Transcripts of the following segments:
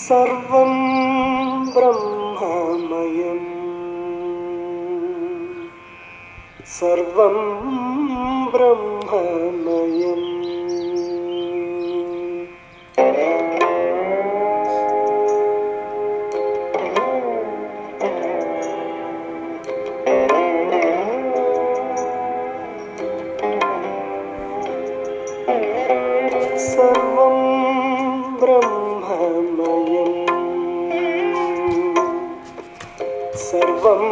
सर्वं ब्रह्ममयम् सर्वं ब्रह्ममयम् सर्वं ब्रह्ममयम् सर्वं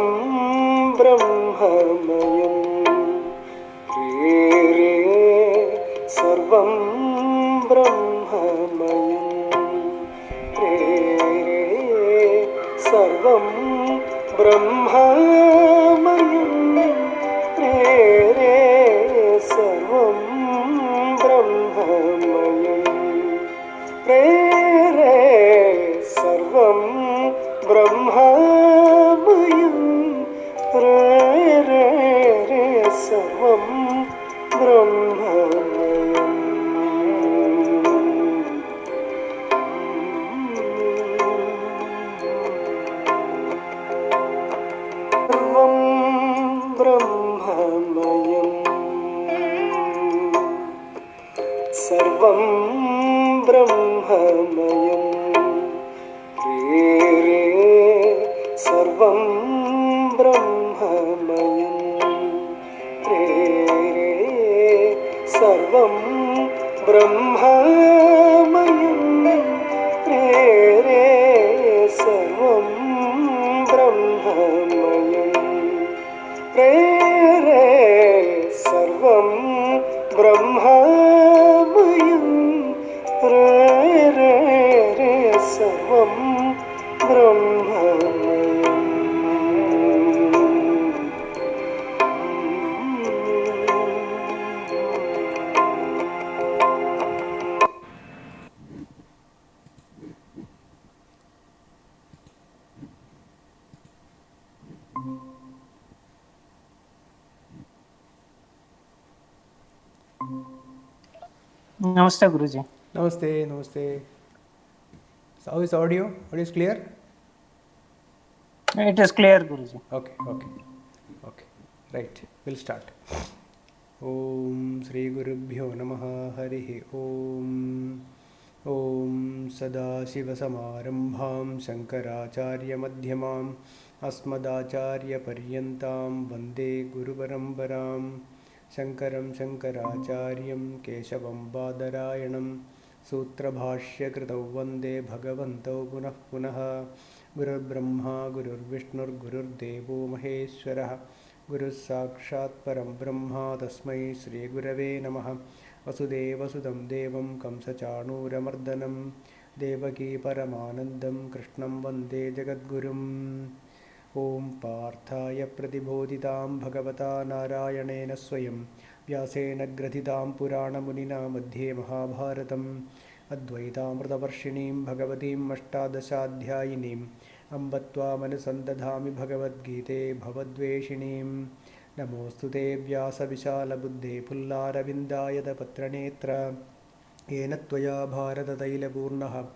ब्रह्ममयम् रे रे सर्वं ब्रह्ममयम् रे रे सर्वं ब्रह्ममयम् रे रे सर्वं ब्रह्ममयम् रे रे सर्वं ब्रह्ममयम् रे रे रे सर्वं ब्रह्ममयम् सर्वं ब्रह्ममयम् सर्वं ब्रह्ममयम् रे रे सर्वं ब्रह्ममयम् रे रे सर्वं ब्रह्ममयम् रे रे सर्वं ब्रह्ममयम् रे रे सर्वं ब्रह्ममयम् रे रे रे सर्वं ब्रह्ममयम् Namaste, Guruji. Namaste, namaste. So how is audio? Audio is clear? It is clear, Guruji. Okay. Right. We'll start. Om Sri Gurubhyo Namaha Harihi Om. Om Sadashivasamarambham Shankaracharya Madhyamam Asmadacharya Paryantam Vande Guru Parambaram Shankaram Shankaracharyam Keshavam Badarayanam Sutrabhashya Kritau Vande Bhagavantau Punah Punaha Gurur Brahma Gurur Vishnur Gurur Devo Maheshwarah Guru Sakshat Param Brahma Tasmai Sri Gurave Namaha Vasudeva Sudam Devam Kamsachanuramardanam Devaki Paramanandam Krishnam Vande Jagadgurum Om Parthaya Pratibodhitam Bhagavata Narayanena Swayam Vyasena Grathitam Purana Munina Madhye Mahabharatam Advaitamritavarshinim Bhagavatim Ashtadashadhyayinim Ambatva Manusandadhami Bhagavad Gite Bhavadveshinim Namostute Vyasa Vishala Buddhe Pullaravindayata Patranetra Yena Tvaya Bharata Taila Purnaha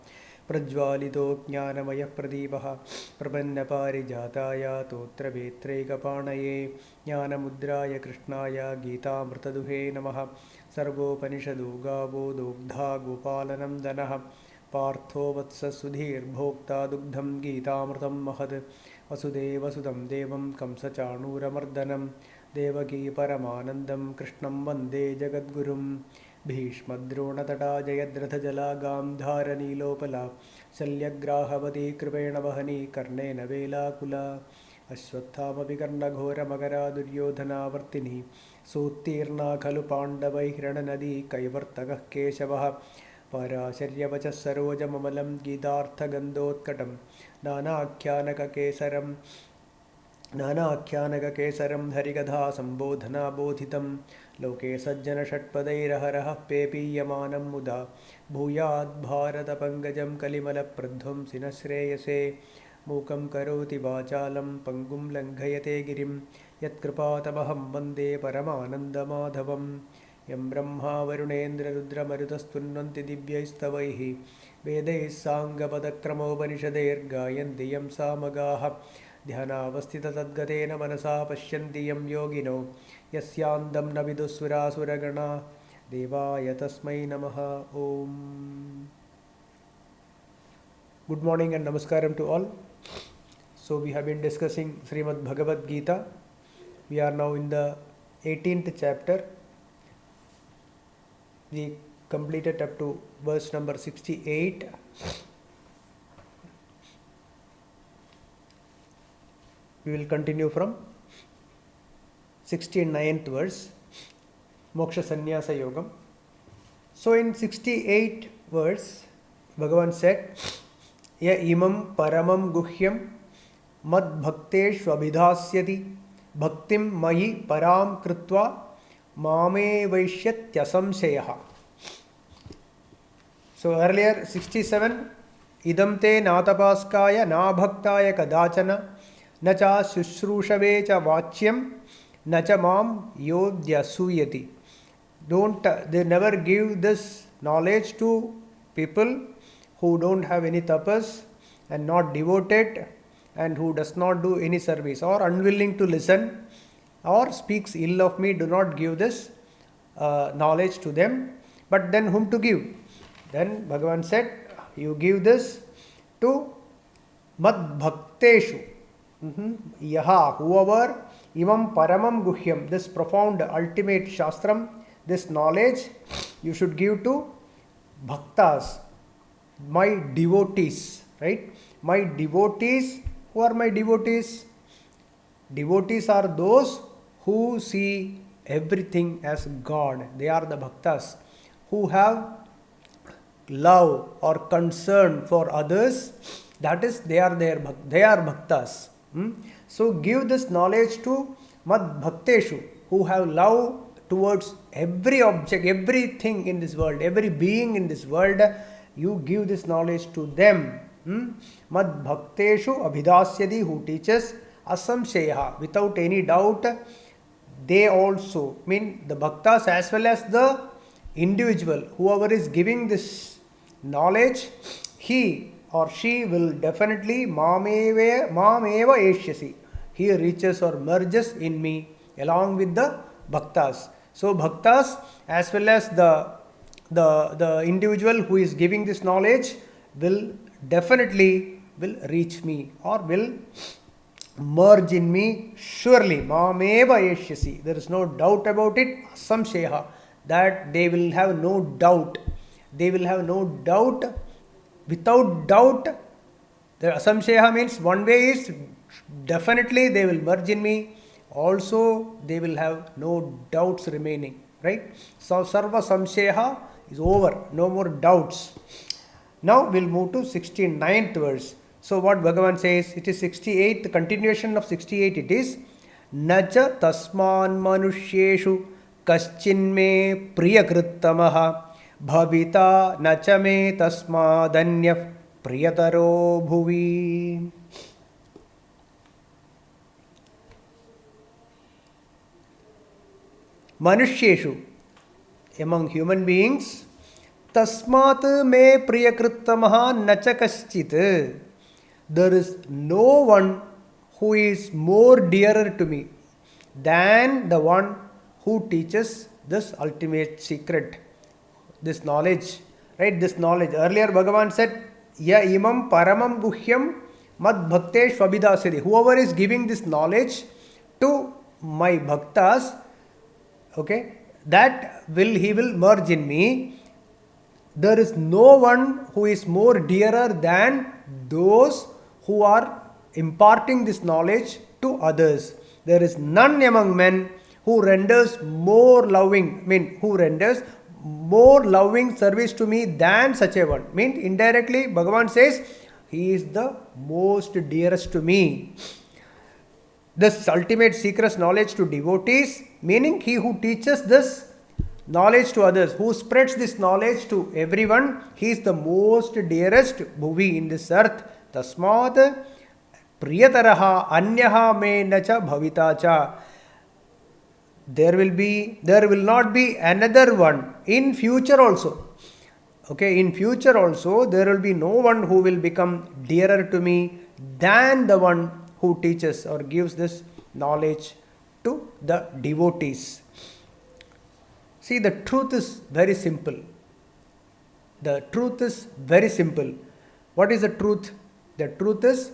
Prajvalito Jnanamaya Pradipaha Prapannaparijataya Totra Vetraikapanaye Jnanamudraya Krishnaya Gita Mrtaduhe Namaha Sarvopanishadu Gavo Dugdha Gopalanam Danaha Partho Vatsa Sudhir Bhokta Dugdham Gitamrtam Mahad Vasudeva Sudam Devam Kamsachanuramardanam Devaki Paramanandam Krishnam Vande Jagadgurum Bhishmadronatata Jayadratha Jalagam Dharanilopala Shalyagrahapati Kripena Vahani Karnena Velakula Ashwathamapi Karnaghora Magara Duryodhana Vartini Sutirna Khalu Pandavai Hirananadi Kaivartagah Keshavaha Parasharyavacha Sarojamamalam Gitartha Gandhotkatam Nanaakyanaka Kesaram Nanaakyanaka-kesaram Harikatha Sambodhana Bodhitam Loke Sajjana Shatpadairaharaha Pepiyamanam Muda Bhuyad Bharata Pangajam Kalimala Pradhvam Sinashreyase Mukam Karoti Vachalam Pangum Langhayate Girim Yatkripatavaham Vande Paramananda Madhavam यं ब्रह्मा वरुणेन्द्ररुद्रमरुतस्तुन्वन्ति दिव्यैस्तवैः वेदैः साङ्गपदक्रमोपनिषदैर्गायन्ति यं सामगाः ध्यानावस्थिततद्गतेन मनसा पश्यन्ति यं योगिनो यस्यान्तं न विदुःसुरासुरगणा देवाय तस्मै नमः. Om. Good morning and namaskaram to all. So we have been discussing Srimad Bhagavad Gita. We are now in the 18th chapter. We completed up to verse number 68. We will continue from 69th verse, Moksha Sanyasa Yogam. So in 68th verse, Bhagavan said, Ya imam paramam guhyam mad bhakteshvabhidhasyati bhaktim mahi param krutva mame vaishyatyasam. So earlier 67, idam te natapaskaya na bhaktaya kadachana na cha shushrushave cha vachyam na cha mam yodhya suyati. They never give this knowledge to people who don't have any tapas and not devoted and who does not do any service or unwilling to listen or speaks ill of me. Do not give this knowledge to them. But then whom to give? Then Bhagavan said, you give this to mad bhakteshu. Yaha, whoever, imam paramam guhyam, this profound ultimate shastram, this knowledge you should give to bhaktas, my devotees, right? My devotees. Who are my devotees? Devotees are those who see everything as God. They are the bhaktas who have love or concern for others. That is, they are bhaktas. So give this knowledge to mad bhakteshu, who have love towards every object, everything in this world, every being in this world. You give this knowledge to them. Mad bhakteshu abhidasyadi, who teaches asamsheha, without any doubt. They also mean the bhaktas as well as the individual, whoever is giving this knowledge, he or she will definitely mameva eshyasi, he reaches or merges in me along with the bhaktas. So bhaktas as well as the individual who is giving this knowledge will definitely reach me or will merge in me surely. Mameva eshyasi, there is no doubt about it. Samsheha, that they will have no doubt. They will have no doubt. Without doubt, the asamsheha means one way is definitely they will merge in me. Also, they will have no doubts remaining, right? So, sarva samsheha is over, no more doubts. Now, we'll move to 69th verse. So, what Bhagavan says, it is 68th, the continuation of 68, it is, Nacha tasman manushyeshu kaschinme priyakrittamaha bhavita nacha me tasmadanyah priyataro bhuvi. Manushyeshu, among human beings, tasmat me priyakrittamaha nacha kaschit, there is no one who is more dearer to me than the one who teaches this ultimate secret, this knowledge, right? This knowledge. Earlier Bhagavan said, Ya imam paramam guhyam mad bhaktesh vabhidasyati, whoever is giving this knowledge to my bhaktas, okay, that he will merge in me. There is no one who is more dearer than those who are imparting this knowledge to others. There is none among men who renders more loving service to me than such a one. Means indirectly Bhagavan says he is the most dearest to me. This ultimate secret knowledge to devotees, meaning he who teaches this knowledge to others, who spreads this knowledge to everyone, he is the most dearest bhuvi in this earth. Tasmat priyataraha anyaha me nacha bhavita cha. there will not be another one in future also. Okay, in future also there will be no one who will become dearer to me than the one who teaches or gives this knowledge to the devotees. See, the truth is very simple. The truth is very simple. What is the truth? The truth is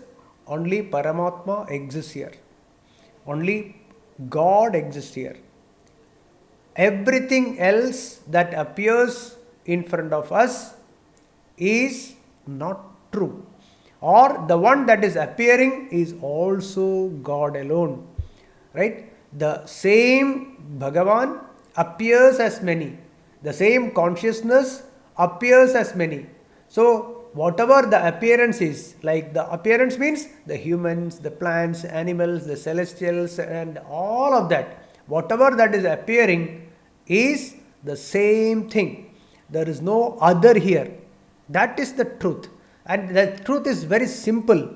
only Paramatma exists here. Only God exists here. Everything else that appears in front of us is not true. Or the one that is appearing is also God alone. Right? The same Bhagavan appears as many. The same consciousness appears as many. So, whatever the appearance is, like the appearance means the humans, the plants, animals, the celestials, and all of that, whatever that is appearing is the same thing. There is no other here. That is the truth. And the truth is very simple.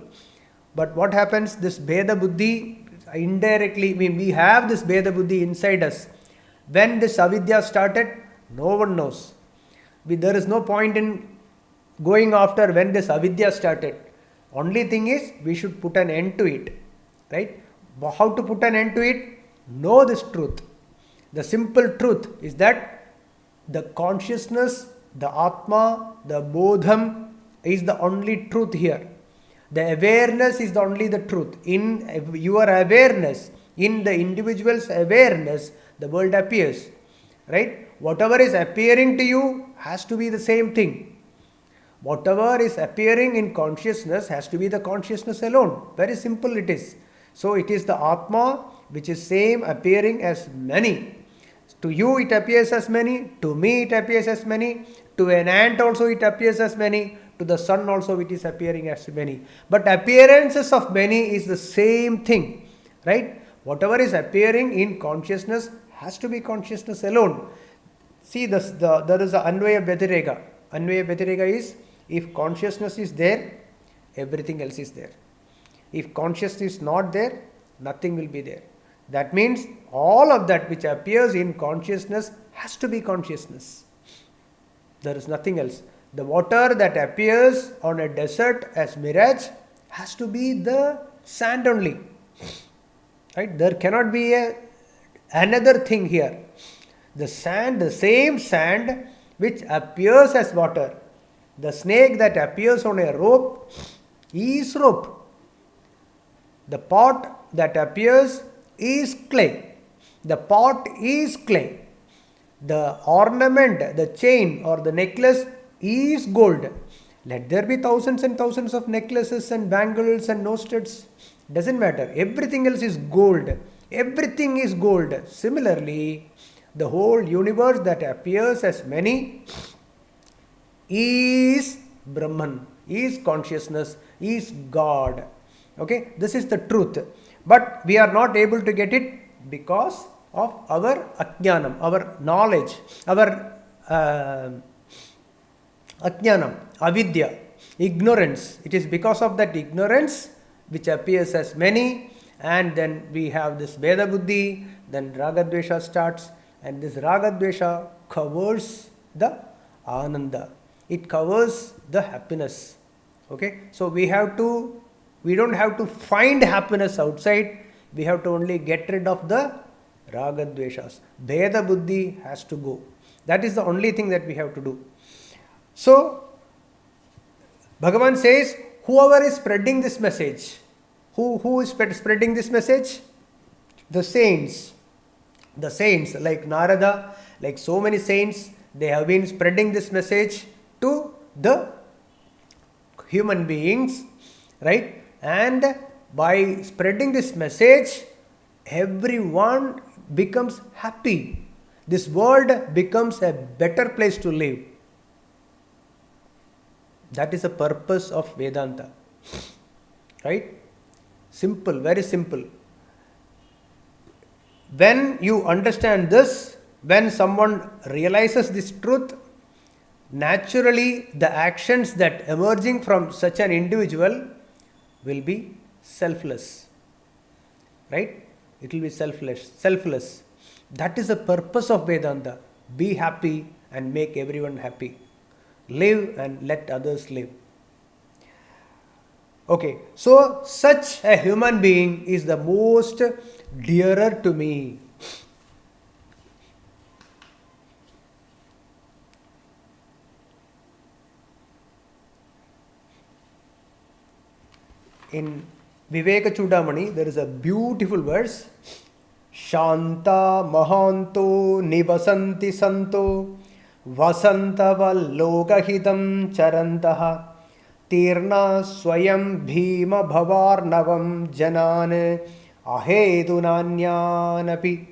But what happens? This Bheda Buddhi indirectly, we have this Bheda Buddhi inside us. When this avidya started, no one knows. There is no point in going after when this avidya started. Only thing is, we should put an end to it. Right? How to put an end to it? Know this truth. The simple truth is that the consciousness, the Atma, the Bodham is the only truth here. The awareness is the only the truth. In your awareness, in the individual's awareness, the world appears. Right? Whatever is appearing to you has to be the same thing. Whatever is appearing in consciousness has to be the consciousness alone. Very simple it is. So it is the Atma which is same appearing as many. To you it appears as many, to me it appears as many, to an ant also it appears as many, to the sun also it is appearing as many. But appearances of many is the same thing. Right? Whatever is appearing in consciousness has to be consciousness alone. See, there is a Anvaya Vyatireka. Anvaya Vyatireka is, if consciousness is there, everything else is there. If consciousness is not there, nothing will be there. That means all of that which appears in consciousness has to be consciousness. There is nothing else. The water that appears on a desert as mirage has to be the sand only. Right? There cannot be another thing here. The sand, the same sand which appears as water. The snake that appears on a rope is rope. The pot that appears is clay. The pot is clay. The ornament, the chain or the necklace is gold. Let there be thousands and thousands of necklaces and bangles and nosestuds. Doesn't matter. Everything else is gold. Everything is gold. Similarly, the whole universe that appears as many is Brahman, is consciousness, is God. Okay, this is the truth. But we are not able to get it because of our ajnanam, our knowledge, our ajnanam, avidya, ignorance. It is because of that ignorance which appears as many, and then we have this Veda Buddhi, then Ragadvesha starts, and this Ragadvesha covers the Ananda. It covers the happiness. Okay, so we don't have to find happiness outside, we have to only get rid of the Ragadveshas. Veda Buddhi has to go. That is the only thing that we have to do. So, Bhagavan says, whoever is spreading this message, who is spreading this message? The saints. The saints like Narada, like so many saints, they have been spreading this message to the human beings, right? And by spreading this message, everyone becomes happy. This world becomes a better place to live. That is the purpose of Vedanta. Right? Simple, very simple. When you understand this, when someone realizes this truth, naturally the actions that emerging from such an individual will be selfless. Right? It will be selfless. That is the purpose of Vedanta. Be happy and make everyone happy. Live and let others live. Okay, so such a human being is the most dearer to me. In Viveka Chudamani, there is a beautiful verse. Shanta Mahanto Nivasanti Santo Vasantavallokahitam Charantaha Tirna Swayam Bhima Bhavarnavam Janan Ahedunanyanapi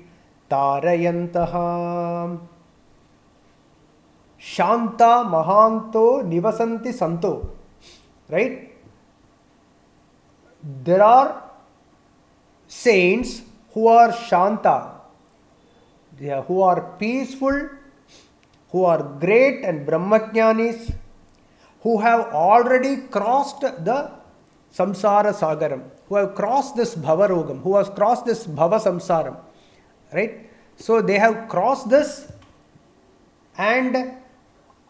Tarayantaha. Shanta Mahanto Nivasanti Santo. Right? There are saints who are Shanta, who are peaceful, who are great and Brahmajnanis, who have already crossed the Samsara Sagaram, who have crossed this Bhavarogam, who has crossed this Bhava Samsaram. Right? So they have crossed this, and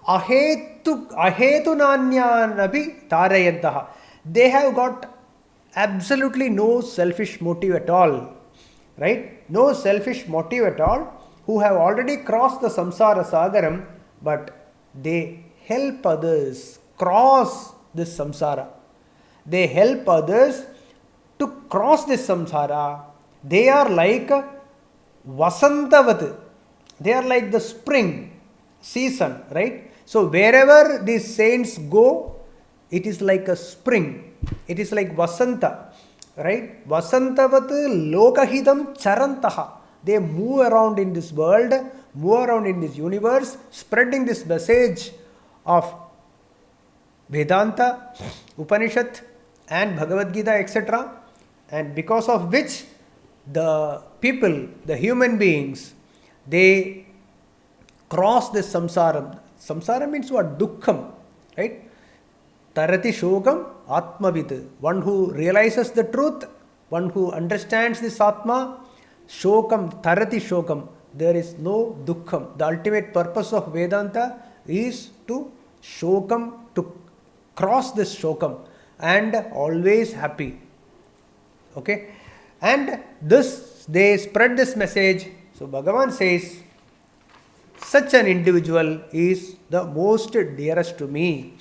Ahetunanyanapi Tarayantaha. They have got absolutely no selfish motive at all. Right? No selfish motive at all, who have already crossed the Samsara Sagaram, but they help others cross this Samsara. They help others to cross this Samsara. They are like Vasantavat. They are like the spring season, right? So wherever these saints go, it is like a spring. It is like Vasanta. Right? Vasantavat lokahidam charantaha. They move around in this world, move around in this universe, spreading this message of Vedanta, Upanishad and Bhagavad Gita, etc. And because of which the people, the human beings, they cross this samsara. Samsara means what? Dukkham. Right? Tarati shokam atmavid. One who realizes the truth, one who understands this Atma, shokam, tarati shokam. There is no dukkham. The ultimate purpose of Vedanta is to shokam, to cross this shokam and always happy. Okay? And this, they spread this message. So Bhagavan says, such an individual is the most dearest to me.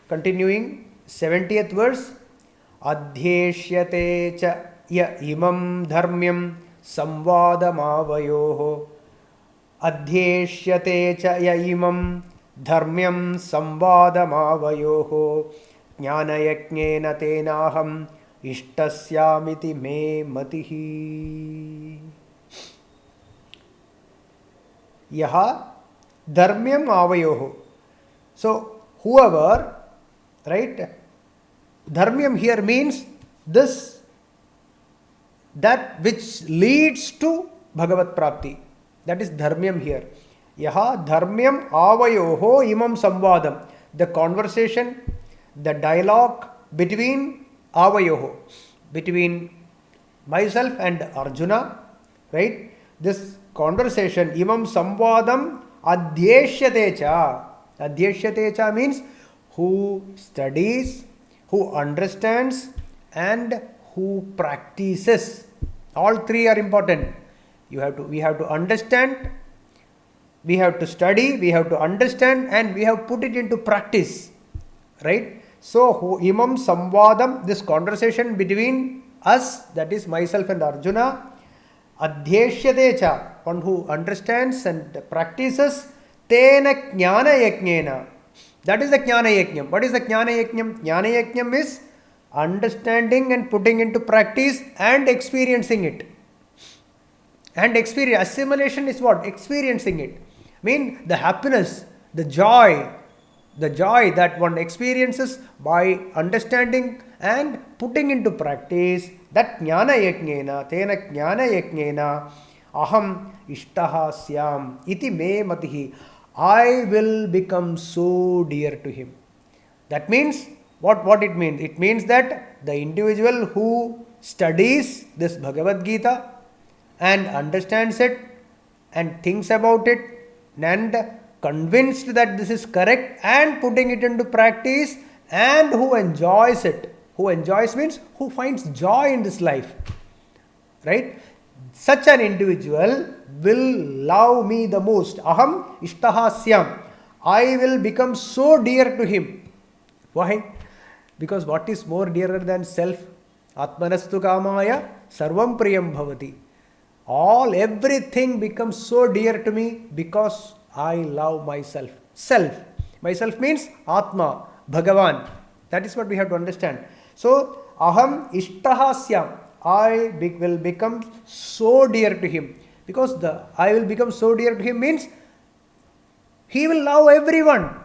Continuing, 70th verse. Adhyeshyate cha ya imam dharmyam samvadamavayoho. Adhyeshyate cha ya imam dharmyam samvadamavayoho. Jnanayajnena tenaham ishtasyamiti me matihi. Yaha dharmyam avayoho. So, whoever, right, dharmyam here means this, that which leads to Bhagavat Prapti. That is dharmyam here. Yaha dharmyam avayoho imam samvadam. The conversation, the dialogue between avayoho, between myself and Arjuna, right? This conversation, imam samvadam adhyeshyate cha. Adhyeshyate cha means who studies, who understands and who practices. All three are important. We have to understand, we have to study, we have to understand, and we have put it into practice. Right? So, imam samvadam, this conversation between us, that is myself and Arjuna, adhyeshyate cha, one who understands and practices, tena jnana yajnena. That is the jnana yajnam. What is the jnana yajnam? Jnana yajnam is understanding and putting into practice and experiencing it. And assimilation is what? Experiencing it. I mean the happiness, the joy that one experiences by understanding and putting into practice, that jnana yajnena, tena jnana yajnena, aham ishtaha syam iti me matihi. I will become so dear to him. That means, what it means? It means that the individual who studies this Bhagavad Gita and understands it and thinks about it and convinced that this is correct and putting it into practice, and who enjoys it. Who enjoys means who finds joy in this life, right? Such an individual will love me the most. Aham ishtahasyam. I will become so dear to him. Why? Because what is more dearer than self? Atmanastu kamaya sarvam priyam bhavati. Everything becomes so dear to me because I love myself. Self. Myself means Atma, Bhagavan. That is what we have to understand. So, aham ishtahasyam. I will become so dear to him. Because I will become so dear to him means he will love everyone.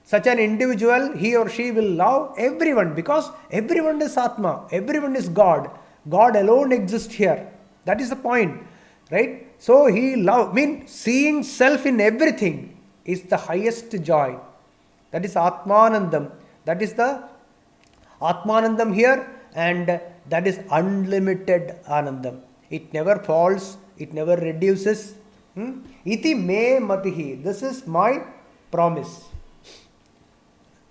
Such an individual, he or she will love everyone because everyone is Atma, everyone is God. God alone exists here. That is the point, right? So means seeing self in everything is the highest joy. That is Atmanandam. That is the Atmanandam here, and that is unlimited Anandam. It never falls, it never reduces. Iti me matihi. This is my promise.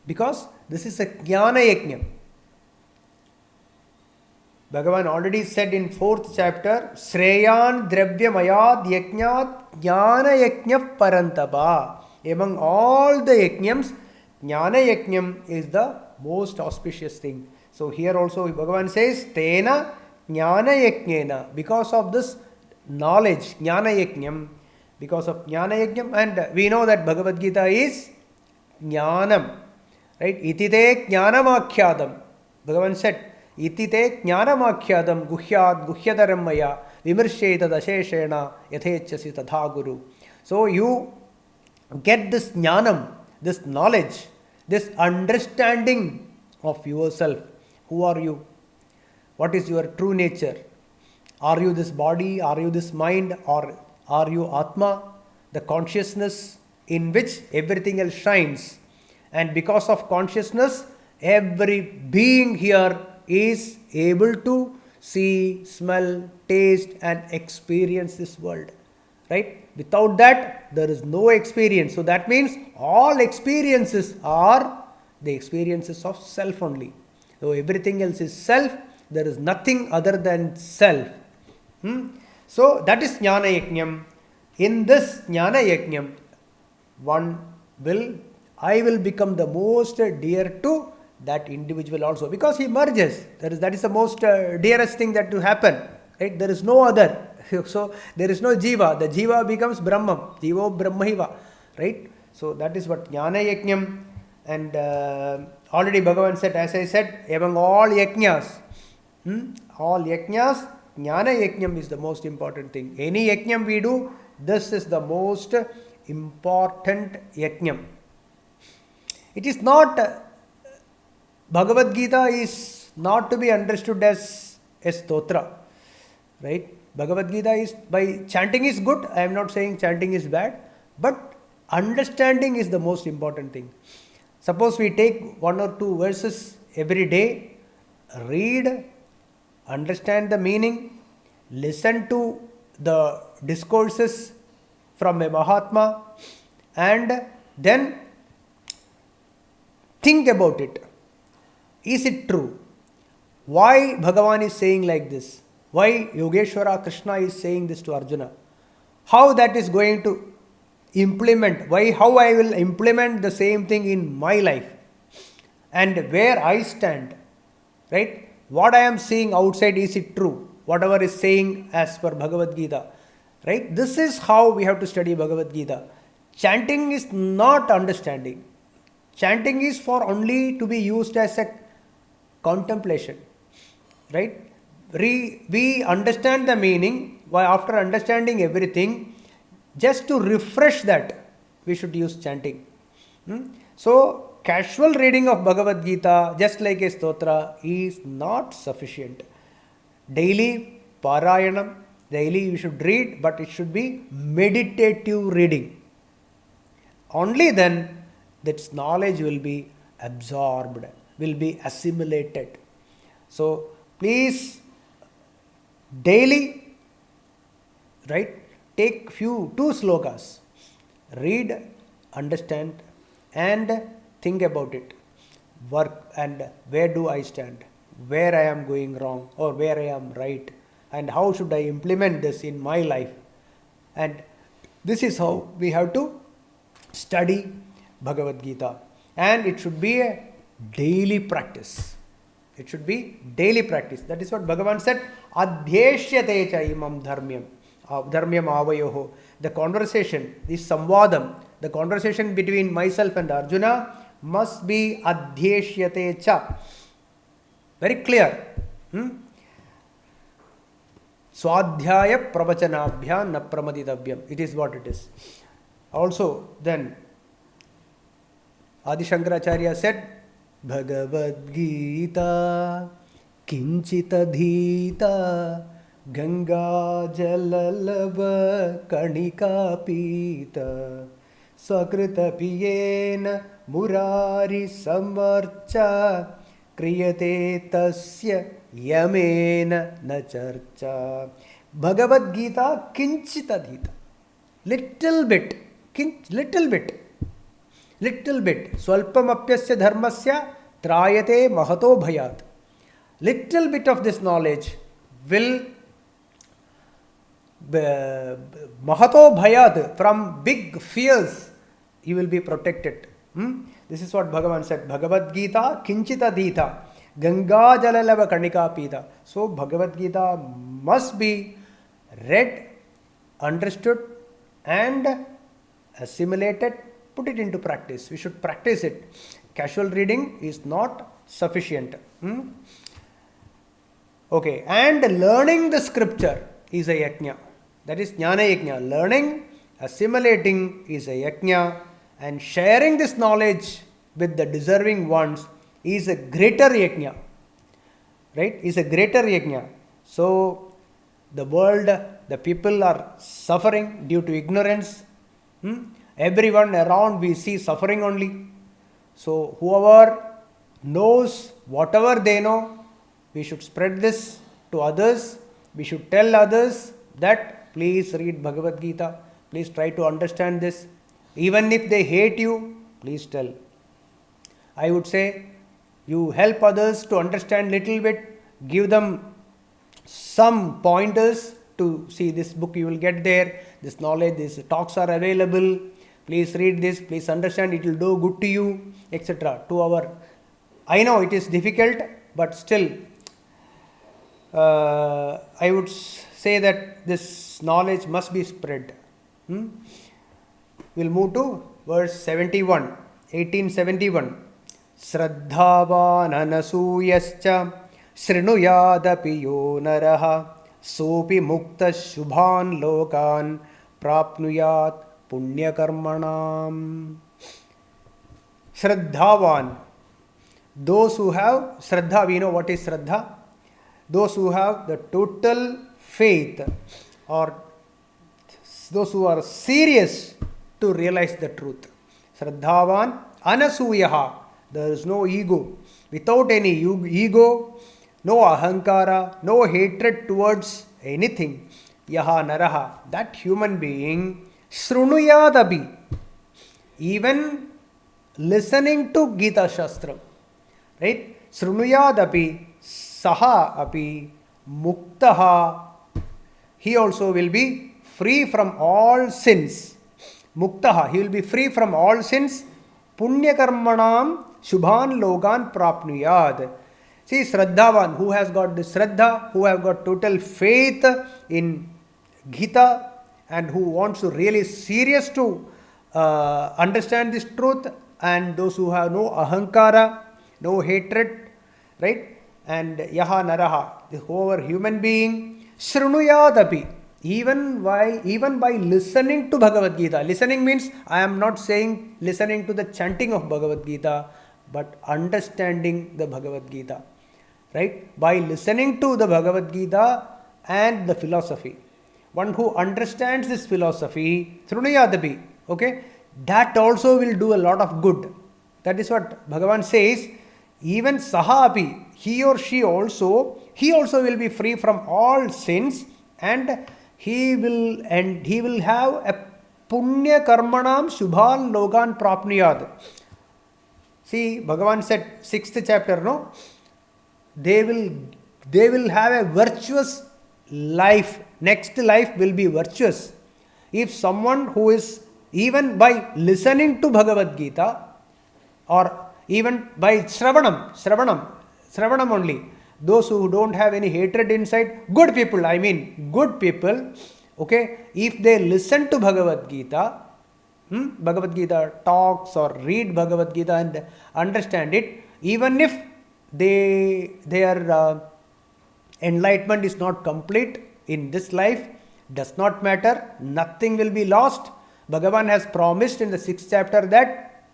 Because this is a jnana yajna. Bhagavan already said in 4th chapter, Sreyan Dravyamayad Yajnat Jnana Yajna Parantapa. Among all the yajnams, Jnana Yajnam is the most auspicious thing. So here also Bhagavan says, Tena Jnana Yajnena. Because of this knowledge, Jnana Yajnam, because of Jnana Yajnam, and we know that Bhagavad Gita is Jnanam. Right? Itite Jnanamakhyadam. Bhagavan said, Itite Jnanamakhyadam Guhyad Guhyadaram Maya Vimarsheta Dasheshena Yathechasi Tadha Guru. So you get this jnanam, this knowledge, this understanding of yourself. Who are you? What is your true nature? Are you this body? Are you this mind? Or are you Atma, the consciousness in which everything else shines? And because of consciousness, every being here is able to see, smell, taste and experience this world. Right? Without that, there is no experience. So that means all experiences are the experiences of self only. So everything else is self. There is nothing other than self. So that is Jnana Yajnam. In this Jnana Yajnam, I will become the most dear to that individual also, because he merges. That is the most dearest thing that will happen. Right? There is no other. So there is no Jiva. The Jiva becomes Brahman. Jiva Brahmaiva. Right? So that is what Jnana Yajnam. And already Bhagavan said, as I said, among all yajnas, Jnana Yajnam is the most important thing. Any yajnam we do, this is the most important yajnam. It is not, Bhagavad Gita is not to be understood as a stotra. Right? Bhagavad Gita is, by chanting is good. I am not saying chanting is bad. But understanding is the most important thing. Suppose we take 1 or 2 verses every day, read, understand the meaning, listen to the discourses from a Mahatma, and then think about it. Is it true? Why Bhagavan is saying like this? Why Yogeshwara Krishna is saying this to Arjuna? How that is going to implement? How I will implement the same thing in my life? And where I stand? Right? What I am seeing outside, is it true? Whatever is saying as per Bhagavad Gita. Right? This is how we have to study Bhagavad Gita. Chanting is not understanding. Chanting is for only to be used as a contemplation. Right? We understand the meaning. After understanding everything, just to refresh that, we should use chanting. So, casual reading of Bhagavad Gita, just like a stotra, is not sufficient. Daily Parayanam, daily you should read, but it should be meditative reading. Only then that knowledge will be absorbed, will be assimilated. So, please daily right? Take two slokas, read, understand, and think about it. Work and where do I stand, where I am going wrong or where I am right, and how should I implement this in my life. And this is how we have to study Bhagavad Gita, and it should be a daily practice. It should be daily practice. That is what Bhagavan said, adhyeshyate cha imam dharmyam avayoho. The conversation, this samvadam, the conversation between myself and Arjuna must be adhyeshyate cha. Very clear. Swadhyaya pravachanabhya na pramaditavyam. It is what it is. Also, then Adi Shankaracharya said, Bhagavad Gita kinchita dhita Ganga jalalava kanika pita Sakrita piyena murari samarcha Kriyate tasya yamena na charcha. Bhagavad Gita kinchita dhita. Little bit. Swalpamapyasya dharmasya trayate mahato bhayat. Little bit of this knowledge will mahato bhayat, from big fears you will be protected. This is what Bhagavan said. Bhagavad Gita kinchita dhita Ganga jalalava kanika pita. So Bhagavad Gita must be read, understood, and assimilated, put it into practice. We should practice it. Casual reading is not sufficient. Okay, and learning the scripture is a yajna. That is jnana yajna. Learning, assimilating is a yajna, and sharing this knowledge with the deserving ones is a greater yajna. Right? Is a greater yajna. So the world, the people are suffering due to ignorance. Everyone around we see suffering only. So whoever knows whatever they know, we should spread this to others. We should tell others that please read Bhagavad Gita. Please try to understand this. Even if they hate you, please tell. I would say you help others to understand little bit. Give them some pointers to see this book you will get there. This knowledge, these talks are available. Please read this. Please understand. It will do good to you, etc. I know it is difficult, but still I would say that this knowledge must be spread. We'll move to verse 71, 1871. Shraddhavan anasuyascha srinuyadapi yo naraha sopi mukta shubhan lokan prapnuyat punyakarmanam. Shraddhavan. Those who have Shraddha, we know what is Shraddha. Those who have the total faith, or those who are serious to realize the truth. Shraddhavan anasuyaha. There is no ego. Without any ego, no ahankara, no hatred towards anything. Yaha naraha. That human being, shrunuyadapi, even listening to Gita Shastra. Right? Shrunuyadapi, saha api, muktaha. He also will be free from all sins. Muktaha, he will be free from all sins. Punyakarmanam shubhan logan prapnuyad. See, Shraddhavan, who has got the Shraddha, who have got total faith in Gita, and who wants to really serious to understand this truth, and those who have no ahankara, no hatred, right? And yaha naraha, the whoever human being, shrunuyadapi, even by listening to Bhagavad Gita. Listening means, I am not saying listening to the chanting of Bhagavad Gita, but understanding the Bhagavad Gita. Right? By listening to the Bhagavad Gita and the philosophy. One who understands this philosophy, shrunuyadapi, okay, that also will do a lot of good. That is what Bhagavan says. Even sahapi, he or she also, he also will be free from all sins, and he will have a punya karmanam shubhan logan prapniyad. See, Bhagavan said, 6th chapter, no? They will have a virtuous life. Next life will be virtuous. If someone who is, even by listening to Bhagavad Gita, or even by Shravanam only, those who don't have any hatred inside, good people, good people, okay, if they listen to Bhagavad Gita, Bhagavad Gita talks or read Bhagavad Gita and understand it, even if their enlightenment is not complete in this life, does not matter, nothing will be lost. Bhagavan has promised in the 6th chapter that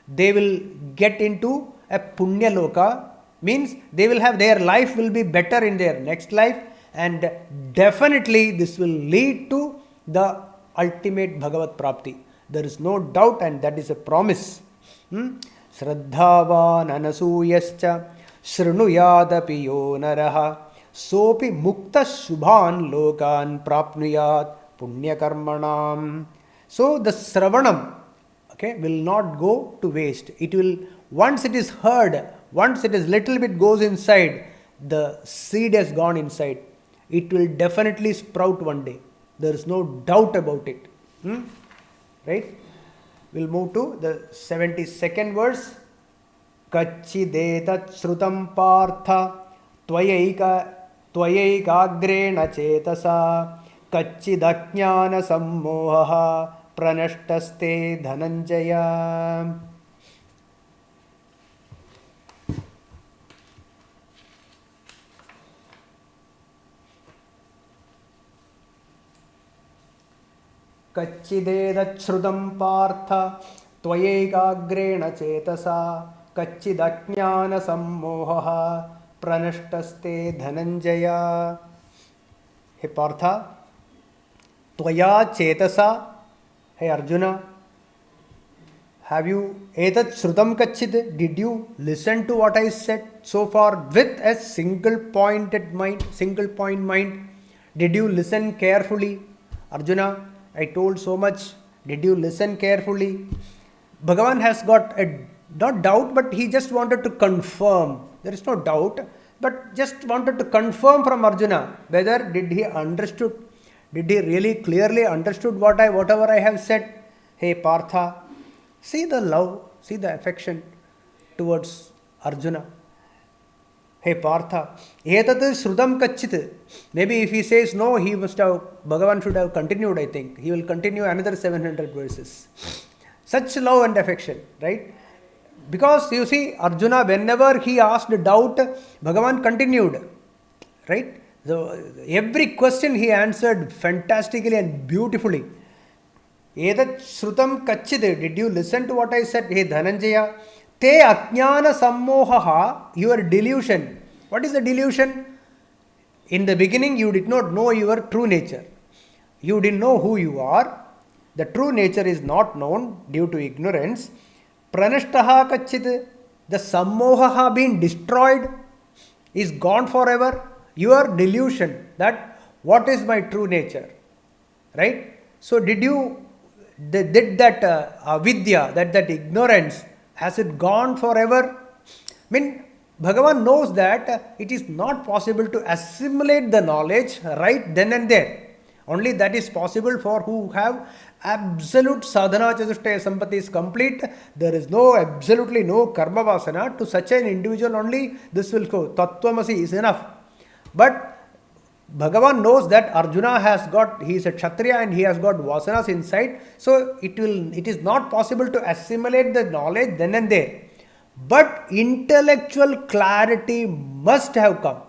they will get into a punya loka, means they will have, their life will be better in their next life, and definitely this will lead to the ultimate Bhagavat Prapti. There is no doubt, and that is a promise. Shraddhavan anasuyascha shrunuyadapi yo naraha sopi mukta shubhan lokan prapnuyat punya karmanam. So the Sravanam, okay, will not go to waste. It will, once it is heard, once it is little bit goes inside, the seed has gone inside. It will definitely sprout one day. There is no doubt about it. Right? We'll move to the 72nd verse. Kachidetat srutam partha tvayaigagrena chetasa kachidajnana sammoha pranashtaste dhananjaya. Kachidedachrutam partha tvayaigagrena chetasa kachidajnana sammoha pranashtaste dhananjaya. Hey Partha, tvaya chetasa, hey Arjuna, have you etat shrutam kachid? Did you listen to what I said so far with a single point mind? Did you listen carefully? Arjuna, I told so much. Did you listen carefully? Bhagavan has got a, not doubt, but he just wanted to confirm. There is no doubt, but just wanted to confirm from Arjuna whether did he understood, did he really clearly understood whatever I have said. Hey Partha, see the love, see the affection towards Arjuna. Hey Partha, etat shrudam kachit. Maybe if he says no, he must have, Bhagavan should have continued, I think. He will continue another 700 verses. Such love and affection, right? Because you see, Arjuna, whenever he asked doubt, Bhagavan continued, right? So every question he answered fantastically and beautifully. Edat shrutam kachid. Did you listen to what I said? Hey Dhananjaya, te ajnana sammohaha, your delusion. What is the delusion? In the beginning, you did not know your true nature. You didn't know who you are. The true nature is not known due to ignorance. Pranashtaha kachid, the sammohaha being destroyed, is gone forever. Your delusion that what is my true nature, right? So did that avidya, that ignorance, has it gone forever? Bhagavan knows that it is not possible to assimilate the knowledge right then and there. Only that is possible for who have absolute sadhana chatushtaya sampatti is complete. There is absolutely no karma vasana. To such an individual only this will go. Tattvamasi is enough. But Bhagavan knows that Arjuna he is a Kshatriya and he has got vasanas inside. So it is not possible to assimilate the knowledge then and there. But intellectual clarity must have come.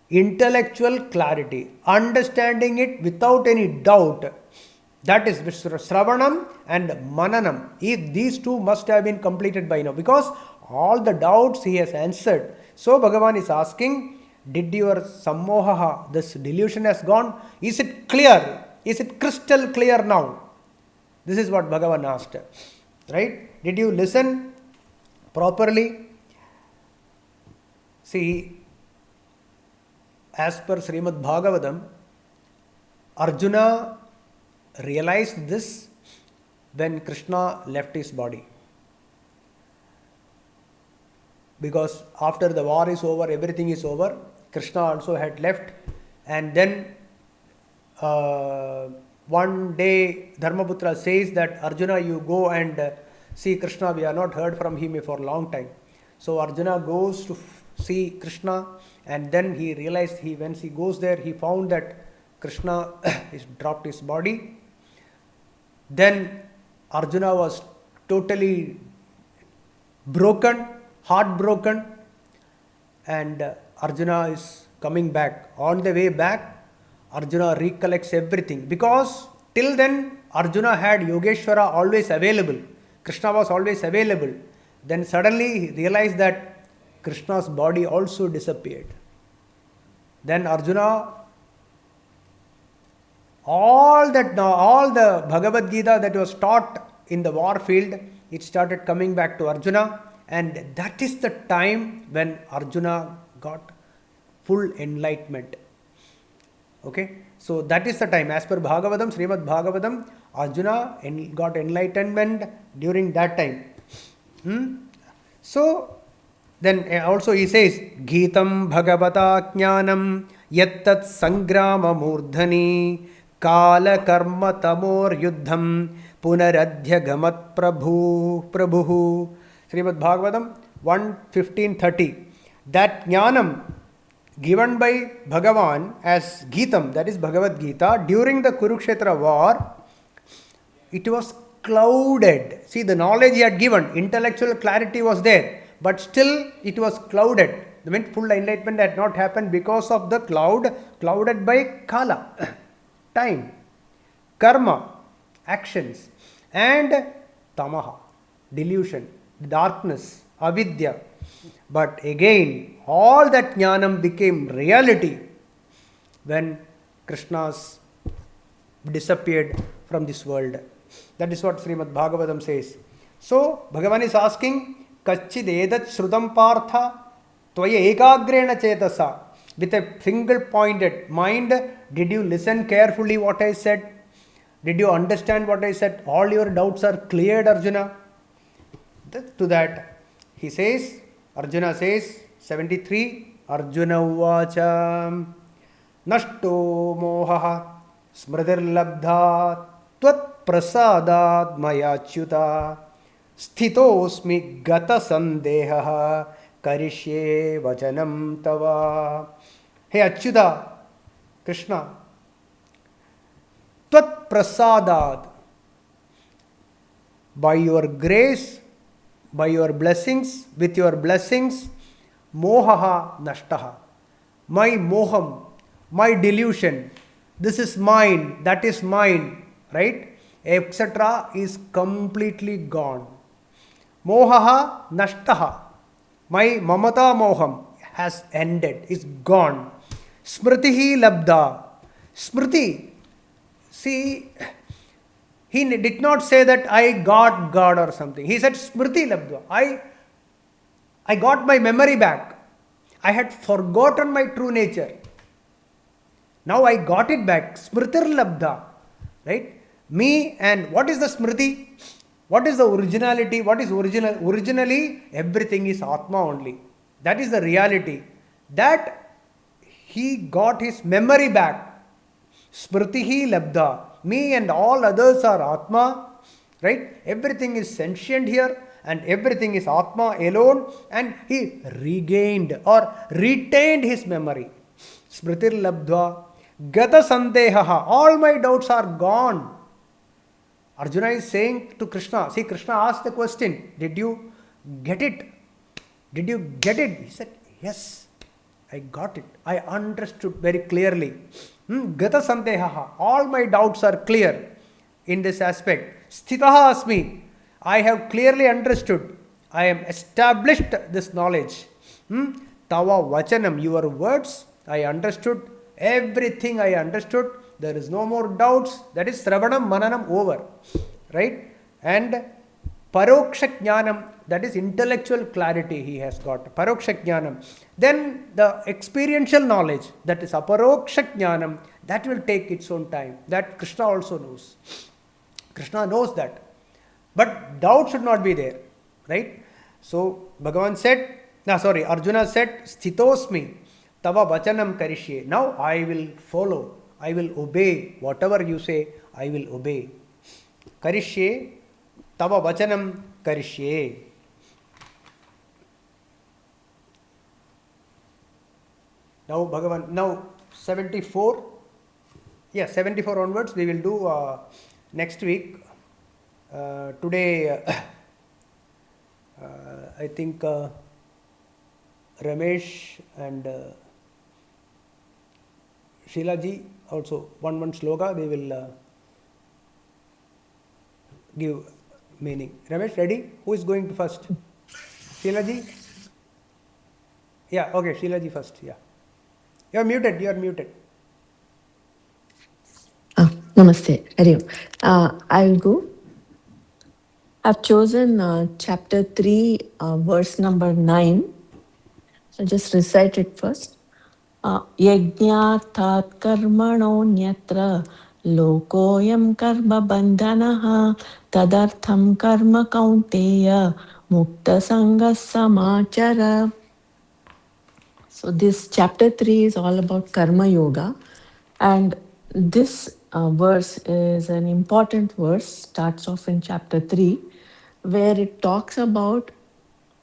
Intellectual clarity, understanding it without any doubt. That is Sravanam and Mananam. These two must have been completed by now, because all the doubts he has answered. So Bhagavan is asking, did your sammohaha, this delusion has gone? Is it clear? Is it crystal clear now? This is what Bhagavan asked. Right? Did you listen properly? See, as per Srimad Bhagavatam, Arjuna realized this when Krishna left his body. Because after the war is over, everything is over, Krishna also had left, and then one day Dharmaputra says that Arjuna, you go and see Krishna. We have not heard from him for a long time. So Arjuna goes to see Krishna, and then he realized once he goes there, he found that Krishna has dropped his body. Then Arjuna was totally broken, heartbroken, and Arjuna is coming back. On the way back, Arjuna recollects everything, because till then Arjuna had Yogeshwara always available. Krishna was always available. Then suddenly he realized that Krishna's body also disappeared. Then Arjuna, all the Bhagavad Gita that was taught in the war field, it started coming back to Arjuna, and that is the time when Arjuna got full enlightenment. Okay, so that is the time. As per Bhagavatam, Srimad Bhagavatam, Arjuna got enlightenment during that time. So then also he says, Geetam Bhagavata Jnanam Yattat Sangrama Murdhani Kala Karma Tamor Yuddham Punaradhya Gamat Prabhu. Srimad Bhagavatam 1:15-30. That Jnanam given by Bhagavan as Geetam, that is Bhagavad Gita, during the Kurukshetra war, it was clouded. See, the knowledge he had given, intellectual clarity was there, but still it was clouded. The meant full enlightenment had not happened because of the clouded by Kala, time, Karma, actions, and Tamaha, delusion, darkness, Avidya. But again, all that Jnanam became reality when Krishna's disappeared from this world. That is what Srimad Bhagavatam says. So, Bhagavan is asking, Kachid edat shrudam partha tvaya ekagrena chetasa. With a single pointed mind, did you listen carefully what I said? Did you understand what I said? All your doubts are cleared, Arjuna. To that, he says, Arjuna says, 73, Arjuna uvacha nashto mohaha smritir labdha tvat prasadad mayachyuta sthitosmi gata sandeha karishye vachanam tava. Hey Achyuta, Krishna, tvat prasadad, by your grace, by your blessings, with your blessings, mohaha nashtaha. My moham, my delusion, this is mine, that is mine, right? Etc. is completely gone. Mohaha nashtaha. My mamata moham has ended, is gone. Smritihi labda. Smriti. See, he did not say that I got God or something. He said Smriti labdha. I got my memory back. I had forgotten my true nature. Now I got it back. Smritir labdha. Right? Me, and what is the Smriti? What is the originality? What is original? Originally, everything is Atma only. That is the reality. That he got his memory back. Smritihi labdha. Me and all others are Atma, right? Everything is sentient here and everything is Atma alone, and he regained or retained his memory. Smritir labdha gata sandehaha. All my doubts are gone. Arjuna is saying to Krishna, see, Krishna asked the question, did you get it? Did you get it? He said, yes, I got it. I understood very clearly. Gata sandehaha. All my doubts are clear in this aspect. Sthitaha asmi. I have clearly understood. I am established this knowledge. Tava vachanam. Your words, I understood. Everything I understood. There is no more doubts. That is Sravanam Mananam over. Right? And Paroksha jnanam, that is intellectual clarity he has got. Paroksha jnanam. Then the experiential knowledge, that is aparoksha jnanam, that will take its own time. That Krishna also knows. Krishna knows that. But doubt should not be there. Right? So Bhagavan said, Arjuna said, Sthitosmi, Tava Vachanam Karishye. Now I will follow, I will obey. Whatever you say, I will obey. Karishye, Tava Vachanam Karishye. Now Bhagavan, now 74. Yeah, 74 onwards we will do next week. Today, I think Ramesh and Sheilaji also one sloka they will give meaning. Ramesh, ready? Who is going to first? Sheilaji? Yeah, okay, Sheilaji first. Yeah. You are muted. You are muted. Namaste. Hari Om. I'll go. I've chosen chapter 3, verse number 9. So just recite it first. Yajnarthat karmano nyatra lokoyam karma bandhanaha tadartham karma kaunteya mukta sanga samachara. So this chapter 3 is all about karma yoga, and this verse is an important verse, starts off in chapter 3, where it talks about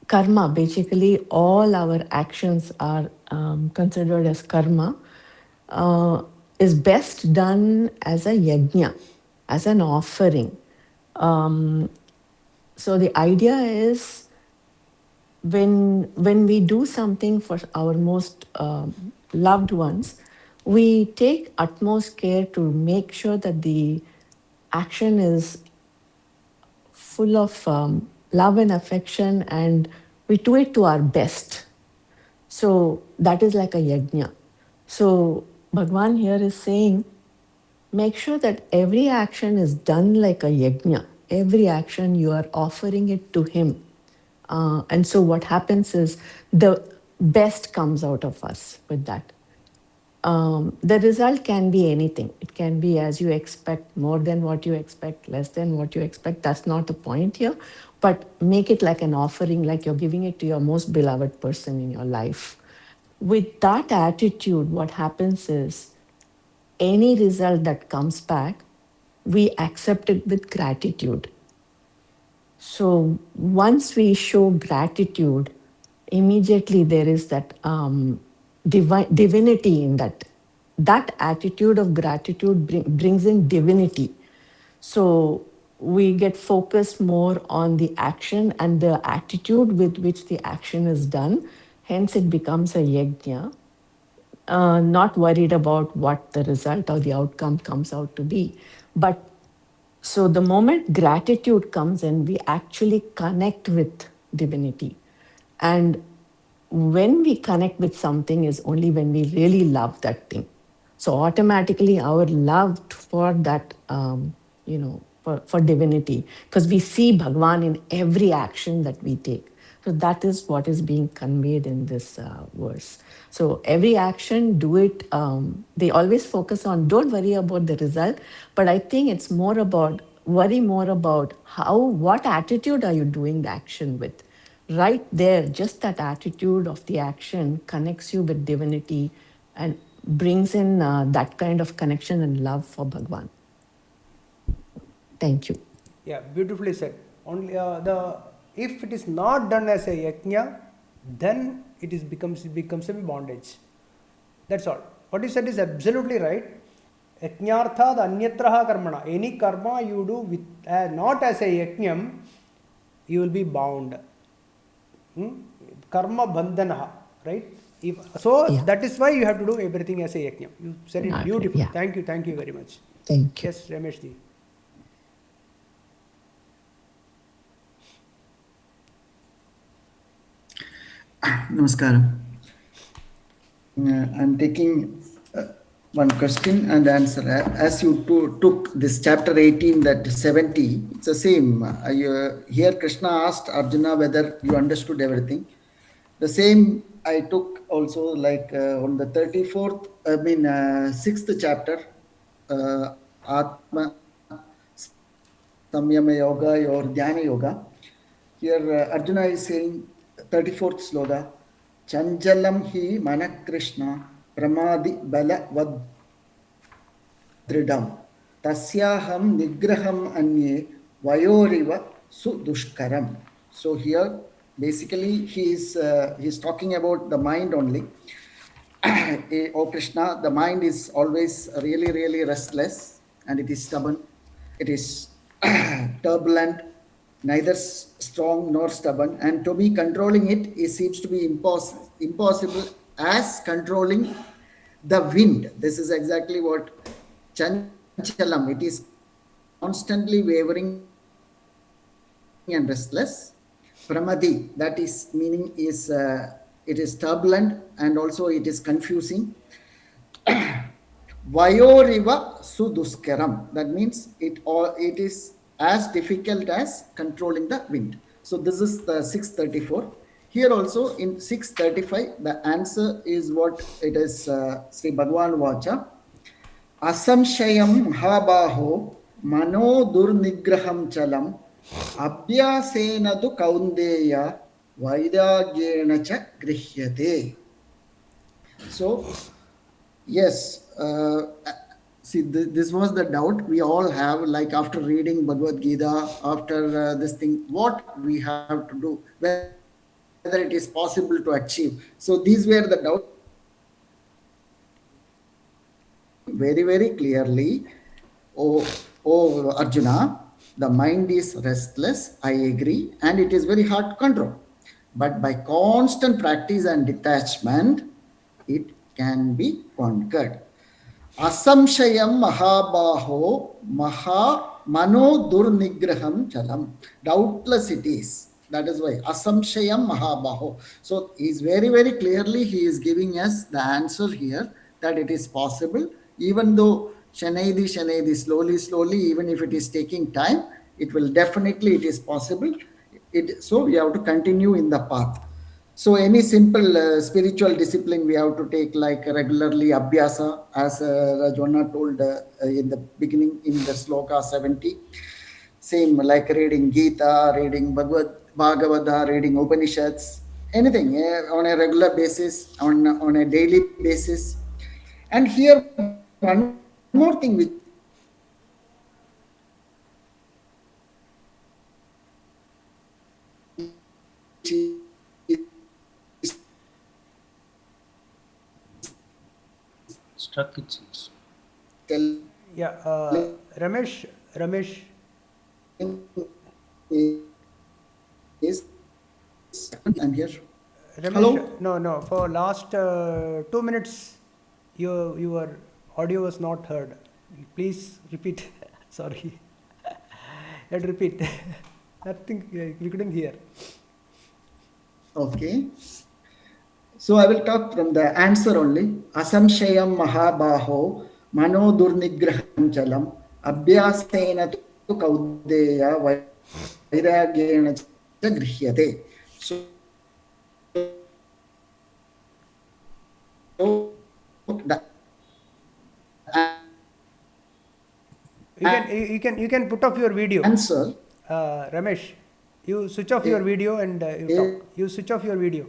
karma. Basically, all our actions are considered as karma, is best done as a yajna, as an offering. So the idea is when we do something for our most loved ones, we take utmost care to make sure that the action is full of love and affection, and we do it to our best. So that is like a yajna. So Bhagwan here is saying, make sure that every action is done like a yajna. Every action you are offering it to him. And so what happens is the best comes out of us with that. The result can be anything. It can be as you expect, more than what you expect, less than what you expect. That's not the point here. But make it like an offering, like you're giving it to your most beloved person in your life. With that attitude, what happens is any result that comes back, we accept it with gratitude. So once we show gratitude, immediately there is that divinity in that. That attitude of gratitude brings in divinity. So we get focused more on the action and the attitude with which the action is done. Hence, it becomes a yajna. Not worried about what the result or the outcome comes out to be. But so the moment gratitude comes in, we actually connect with divinity. And when we connect with something is only when we really love that thing. So automatically our love for that, for divinity, because we see Bhagwan in every action that we take. So that is what is being conveyed in this verse. So every action, do it. They always focus on, don't worry about the result, but I think it's more about, worry more about what attitude are you doing the action with. Right there, just that attitude of the action connects you with divinity and brings in that kind of connection and love for Bhagwan. Thank you. Yeah, beautifully said. Only if it is not done as a yajna, then it becomes a bondage. That's all. What you said is absolutely right. Yajnarthad anyatraha karmana. Any karma you do with not as a yajnam, you will be bound. Karma bandhanaha, right? That is why you have to do everything as a yajna. You said it beautifully. Yeah. Thank you very much. Thank you. Yes, Ramesh ji. Namaskaram. I'm taking one question and answer. As you took this chapter 18, that 70, it's the same. Here Krishna asked Arjuna whether you understood everything. The same I took also, like on the 34th, sixth chapter, Atma Samyama Yoga or Dhyana Yoga. Here Arjuna is saying 34th sloka, Chanchalam hi mana Krishna pramadi bala vadridam tasyaham nigraham anye vayoriva sudushkaram. So here basically he is talking about the mind only. Oh Krishna, the mind is always really, really restless and it is stubborn. It is turbulent, neither strong nor stubborn. And to be controlling it, it seems to be impossible as controlling the wind. This is exactly what Chanchalam, it is constantly wavering and restless. Pramadi, that is meaning is it is turbulent and also it is confusing. Vayoriva suduskaram. That means it is as difficult as controlling the wind. So this is the 634. Here also in 635, the answer is what it is. Sri Bhagavan Vacha. Asamshayam mahabaho mano durnigraham chalam abhyasena tu kaundeya vairagyena cha grihyate. So yes, see, this was the doubt we all have, like after reading Bhagavad Gita, after this thing, what we have to do, whether it is possible to achieve. So these were the doubts. Very, very clearly, oh Arjuna, the mind is restless, I agree, and it is very hard to control. But by constant practice and detachment, it can be conquered. Asamshayam mahabaho maha mano durnigraham chalam. Doubtless it is. That is why asamshayam mahabaho. So he's very, very clearly he is giving us the answer here that it is possible, even though Shanaidi, slowly, even if it is taking time, it will definitely, it is possible. So we have to continue in the path. So any simple spiritual discipline we have to take, like regularly abhyasa, as Rajwana told in the beginning in the sloka 70. Same like reading Gita, reading Bhagavata, reading Upanishads, anything on a regular basis, on a daily basis. And here one more thing which Struck it seems. Yeah, Ramesh, is I'm here. Ramesh, Hello? no. For last 2 minutes, your audio was not heard. Please repeat. Sorry. Let's repeat. Nothing. We couldn't hear. Okay. So I will talk from the answer only. Asamshayam mahabaho mano durnigraham chalam abhyasena tu kaudeya vairagyena cha grihyate. So the You can put off your video. answer Ramesh, you switch off your video and you talk. You switch off your video.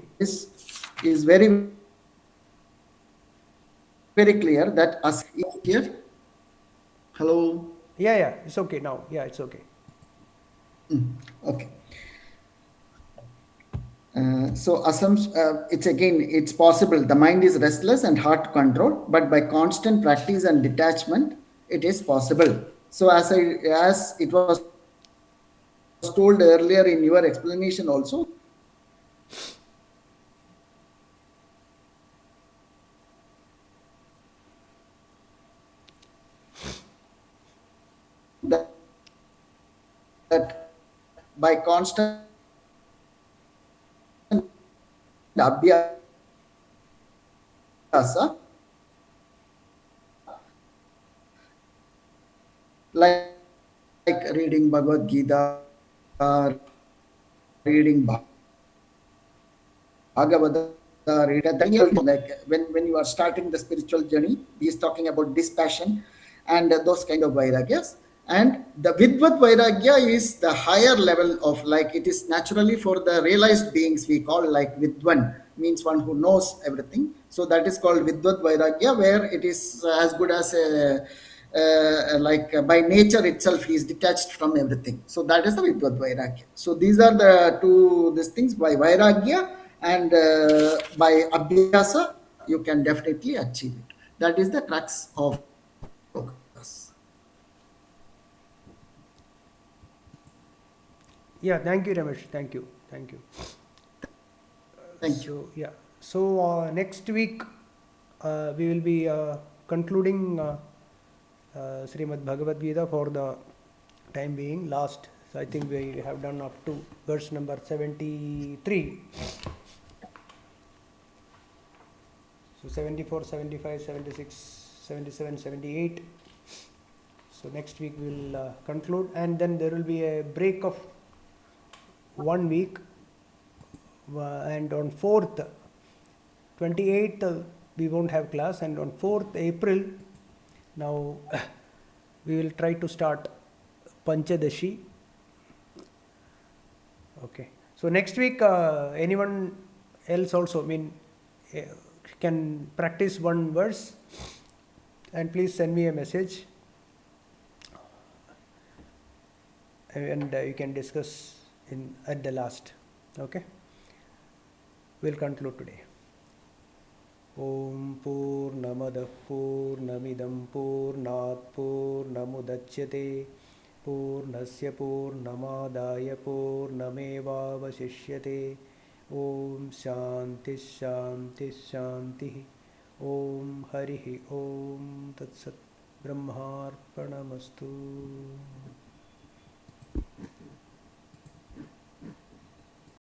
is very, very clear that us here. Hello. Yeah, it's okay now. Yeah, it's okay. Okay. So it's possible. The mind is restless and hard to control, but by constant practice and detachment, it is possible. So as it was told earlier in your explanation also, that by constant abhyasa, like reading Bhagavad Gita, reading Bhagavata, read then you will know, like when you are starting the spiritual journey, he is talking about dispassion and those kind of vairagyas. And the Vidvat Vairagya is the higher level of, like, it is naturally for the realized beings, we call like Vidwan, means one who knows everything. So that is called Vidvat Vairagya, where it is as good as a, by nature itself, he is detached from everything. So that is the Vidvat Vairagya. So these are the two these things, by Vairagya and by Abhyasa, you can definitely achieve it. That is the crux of yogas. Yeah, thank you, Ramesh. Thank you. Thank you. Thank you. So, yeah. So, next week we will be concluding Srimad Bhagavad Gita for the time being. Last, so I think we have done up to verse number 73. So 74, 75, 76, 77, 78. So next week we will conclude, and then there will be a break of 1 week, and on 4th, 28th we won't have class, and on 4th April now we will try to start Panchadashi. Okay. So next week, anyone else also, uh, can practice one verse, and please send me a message, and you can discuss in at the last. Okay. We'll conclude today. Om Purnamadah Purnamidam Purnat Purnamudachyate Purnasya Purnamadaya Purnamevavashishyate. Om Shanti Shanti Shanti. Om Harihi Om Tat Sat. Brahmarpanamastu.